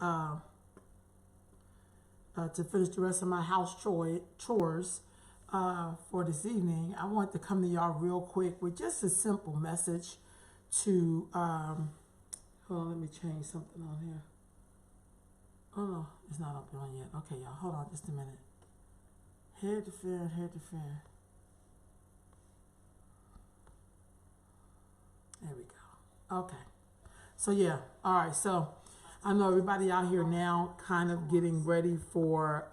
going to finish the rest of my house chores for this evening, I want to come to y'all real quick with just a simple message to, hold on, let me change something on here. Oh no, it's not up on yet. Okay, y'all, hold on just a minute. Head to fan, head to fan. There we go. Okay. So yeah, all right. So I know everybody out here now kind of getting ready for,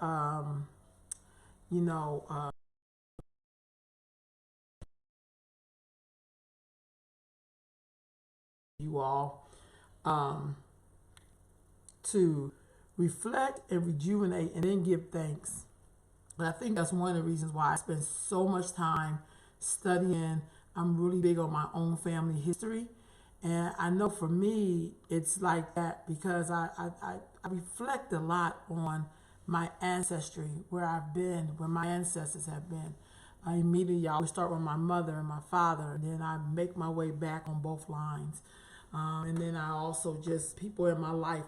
you know, you all to reflect and rejuvenate and then give thanks. And I think that's one of the reasons why I spend so much time studying. I'm really big on my own family history. And I know for me, it's like that because I reflect a lot on my ancestry, where I've been, where my ancestors have been. I immediately always start with my mother and my father, and then I make my way back on both lines. And then I also just people in my life.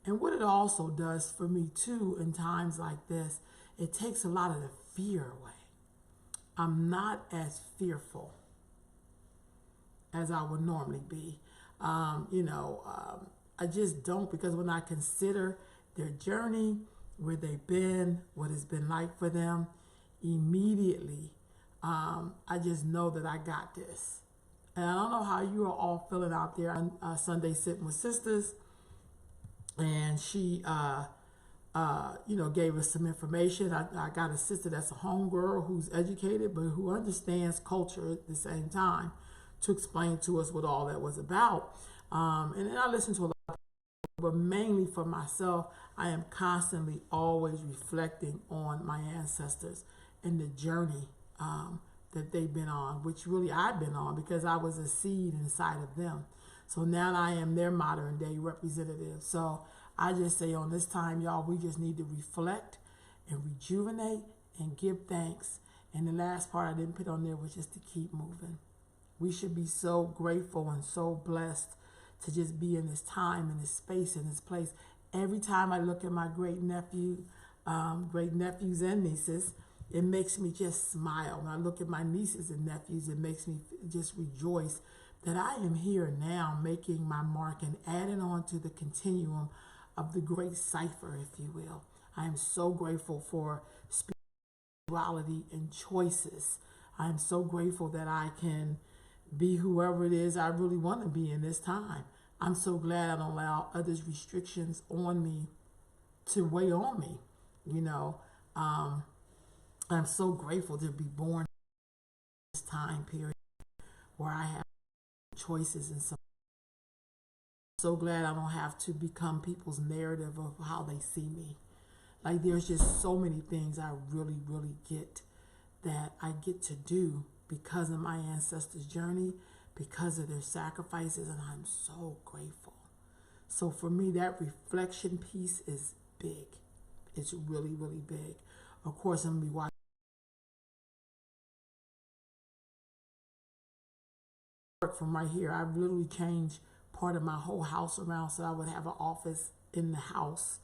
And what it also does for me too in times like this, it takes a lot of the fear away. I'm not as fearful as I would normally be. I just don't, because when I consider their journey, where they've been, what it's been like for them, immediately, I just know that I got this. And I don't know how you are all feeling out there on Sunday Sitting with Sisters. And she, gave us some information. I got a sister that's a homegirl who's educated, but who understands culture at the same time, to explain to us what all that was about. And then I listened to a lot of people, but mainly for myself, I am constantly always reflecting on my ancestors and the journey that they've been on, which really I've been on because I was a seed inside of them. So now I am their modern day representative. So I just say on this time, y'all, we just need to reflect and rejuvenate and give thanks. And the last part I didn't put on there was just to keep moving. We should be so grateful and so blessed to just be in this time, in this space, in this place. Every time I look at my great nephews and nieces, it makes me just smile. When I look at my nieces and nephews, it makes me just rejoice that I am here now making my mark and adding on to the continuum of the great cipher, if you will. I am so grateful for spirituality and choices. I am so grateful that I can be whoever it is I really want to be in this time. I'm so glad I don't allow others' restrictions on me to weigh on me. I'm so grateful to be born in this time period where I have choices and so. So glad I don't have to become people's narrative of how they see me. Like there's just so many things I really, really get that I get to do because of my ancestors' journey, because of their sacrifices, and I'm so grateful. So for me, that reflection piece is big. It's really, really big. Of course, I'm going to be watching work from right here. I've literally changed part of my whole house around so I would have an office in the house.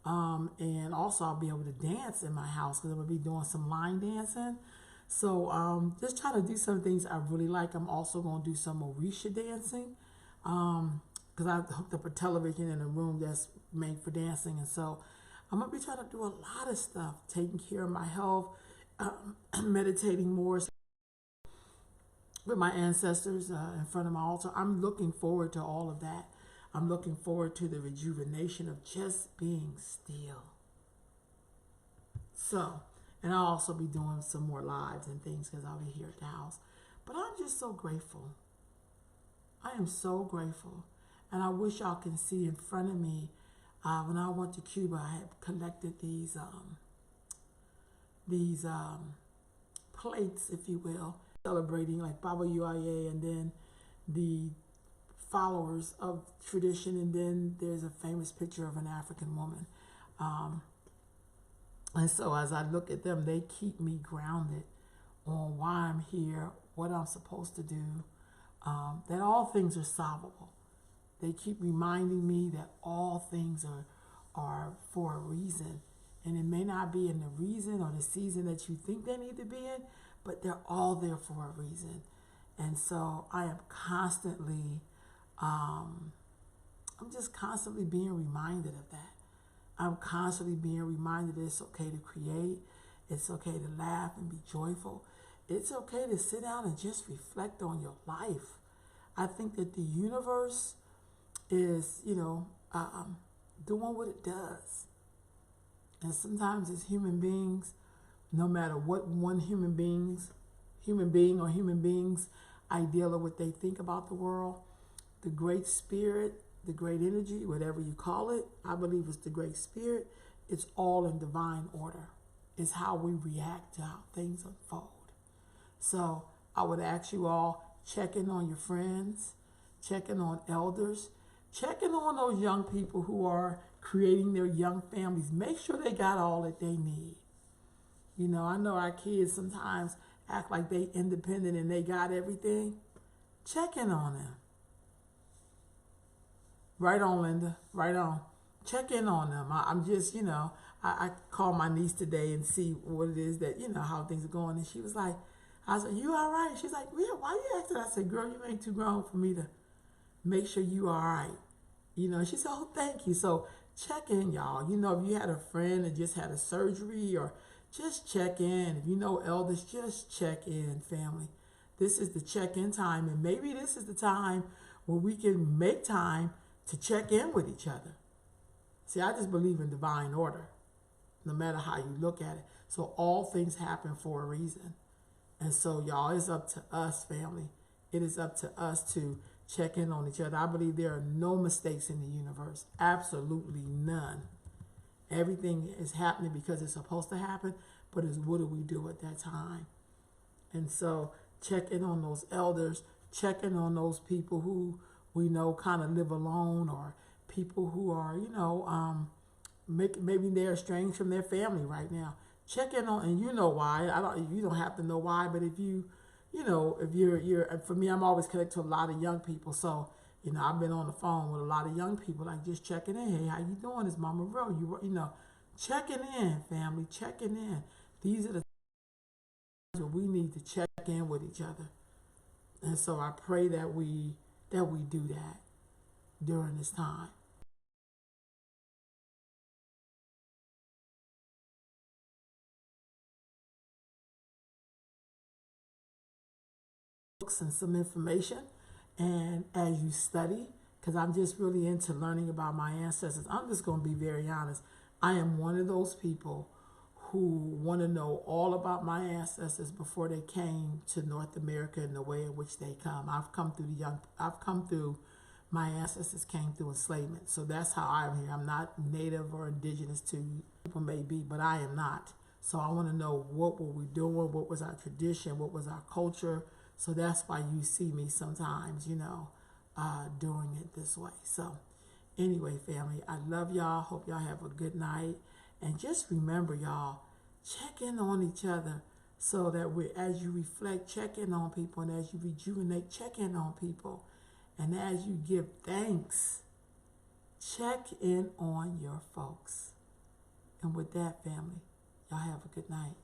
And also I'll be able to dance in my house because I'm going to be doing some line dancing. So just trying to do some things I really like. I'm also going to do some Orisha dancing because I hooked up a television in a room that's made for dancing. And so I'm going to be trying to do a lot of stuff, taking care of my health, meditating more with my ancestors in front of my altar. I'm looking forward to all of that. I'm looking forward to the rejuvenation of just being still. So, and I'll also be doing some more lives and things because I'll be here at the house. But I'm just so grateful. I am so grateful. And I wish y'all can see in front of me, when I went to Cuba, I had collected these plates, if you will, celebrating like Baba UIA and then the followers of tradition, and then there's a famous picture of an African woman. And so as I look at them, they keep me grounded on why I'm here, what I'm supposed to do, that all things are solvable. They keep reminding me that all things are for a reason. And it may not be in the reason or the season that you think they need to be in, but they're all there for a reason. And so I am constantly, I'm just constantly being reminded of that. I'm constantly being reminded that it's okay to create. It's okay to laugh and be joyful. It's okay to sit down and just reflect on your life. I think that the universe is, doing what it does. And sometimes as human beings, no matter what one human being or human beings ideal of what they think about the world, the great spirit, the great energy, whatever you call it, I believe it's the great spirit. It's all in divine order. It's how we react to how things unfold. So I would ask you all, check in on your friends, check in on elders, check in on those young people who are creating their young families. Make sure they got all that they need. I know our kids sometimes act like they independent and they got everything. Check in on them. Right on, Linda. Right on. Check in on them. I'm just, I called my niece today and see what it is that, how things are going. And she was like, I said, you all right? She's like, yeah, why you asking? I said, girl, you ain't too grown for me to make sure you all right. She said, oh, thank you. So check in, y'all. If you had a friend that just had a surgery, or just check in. If you know elders, just check in, family. This is the check-in time, and maybe this is the time where we can make time to check in with each other. See, I just believe in divine order, no matter how you look at it. So all things happen for a reason. And so, y'all, it's up to us, family. It is up to us to check in on each other. I believe there are no mistakes in the universe. Absolutely none. Everything is happening because it's supposed to happen, but it's what do we do at that time? And so check in on those elders, check in on those people who we know kind of live alone, or people who are, maybe they're estranged from their family right now. Check in on, and you know why. You don't have to know why, but if if you're, for me, I'm always connected to a lot of young people. So, I've been on the phone with a lot of young people, like just checking in. Hey, how you doing? Is Mama real? Checking in, family, checking in. These are the times where we need to check in with each other. And so I pray that we do that during this time. Books and some information, and as you study, because I'm just really into learning about my ancestors, I'm just going to be very honest. I am one of those people who want to know all about my ancestors before they came to North America in the way in which they come. I've come through, my ancestors came through enslavement. So that's how I'm here. I'm not native or indigenous to people may be, but I am not. So I want to know, what were we doing? What was our tradition? What was our culture? So that's why you see me sometimes, doing it this way. So anyway, family, I love y'all. Hope y'all have a good night. And just remember, y'all, check in on each other, so that as you reflect, check in on people. And as you rejuvenate, check in on people. And as you give thanks, check in on your folks. And with that, family, y'all have a good night.